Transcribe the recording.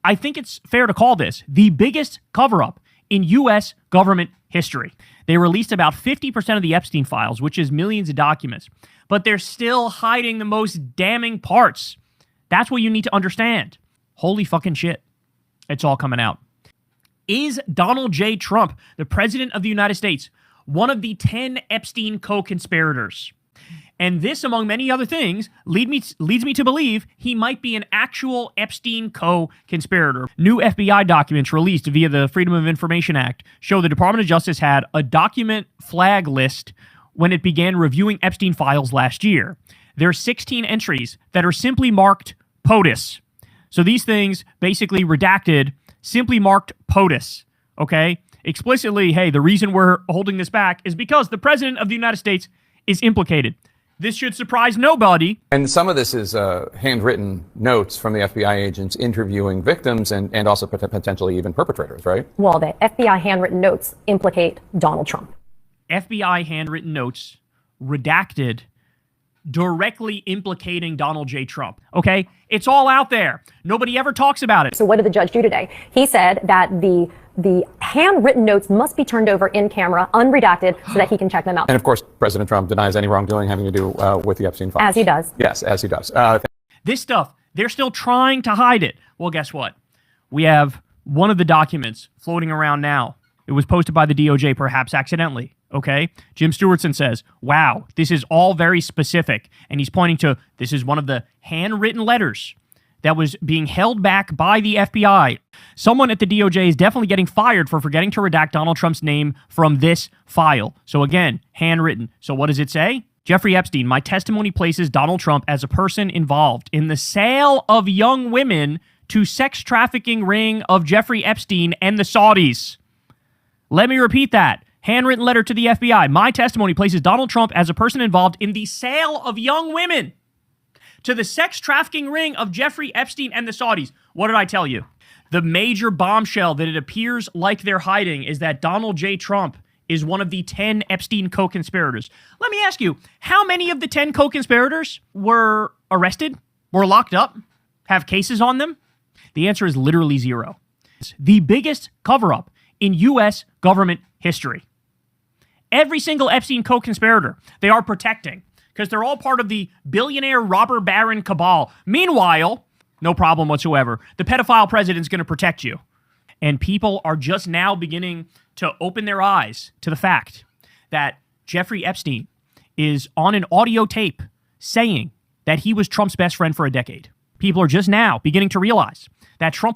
I think it's fair to call this the biggest cover-up in U.S. government history. They released about 50% of the Epstein files, which is millions of documents, but they're still hiding the most damning parts. That's what you need to understand. Holy fucking shit. It's all coming out. Is Donald J. Trump, the president of the United States, one of the 10 Epstein co-conspirators? And this, among many other things, leads me to believe he might be an actual Epstein co-conspirator. New FBI documents released via the Freedom of Information Act show the Department of Justice had a document flag list when it began reviewing Epstein files last year. There are 16 entries that are simply marked POTUS. So these things, basically redacted, simply marked POTUS, okay? Explicitly, hey, the reason we're holding this back is because the president of the United States is implicated. This should surprise nobody. And some of this is handwritten notes from the FBI agents interviewing victims and also potentially even perpetrators, right? Well, the FBI handwritten notes implicate Donald Trump. FBI handwritten notes, redacted, directly implicating Donald J. Trump, okay? It's all out there. Nobody ever talks about it. So what did the judge do today? He said that the handwritten notes must be turned over in camera, unredacted, so that he can check them out. And of course, President Trump denies any wrongdoing having to do with the Epstein files. As he does. Yes, as he does. This stuff, they're still trying to hide it. Well, guess what? We have one of the documents floating around now. It was posted by the DOJ, perhaps accidentally, okay? Jim Stewartson says, wow, this is all very specific. And he's pointing to, this is one of the handwritten letters that was being held back by the FBI. Someone at the DOJ is definitely getting fired for forgetting to redact Donald Trump's name from this file. So again, handwritten. So what does it say? Jeffrey Epstein, my testimony places Donald Trump as a person involved in the sale of young women to sex trafficking ring of Jeffrey Epstein and the Saudis. Let me repeat that. Handwritten letter to the FBI. My testimony places Donald Trump as a person involved in the sale of young women to the sex trafficking ring of Jeffrey Epstein and the Saudis. What did I tell you? The major bombshell that it appears like they're hiding is that Donald J. Trump is one of the 10 Epstein co-conspirators. Let me ask you, how many of the 10 co-conspirators were arrested, were locked up, have cases on them? The answer is literally zero. It's the biggest cover-up in U.S. government history. Every single Epstein co-conspirator they are protecting, because they're all part of the billionaire robber baron cabal. Meanwhile, no problem whatsoever, the pedophile president's going to protect you. And people are just now beginning to open their eyes to the fact that Jeffrey Epstein is on an audio tape saying that he was Trump's best friend for a decade. People are just now beginning to realize that Trump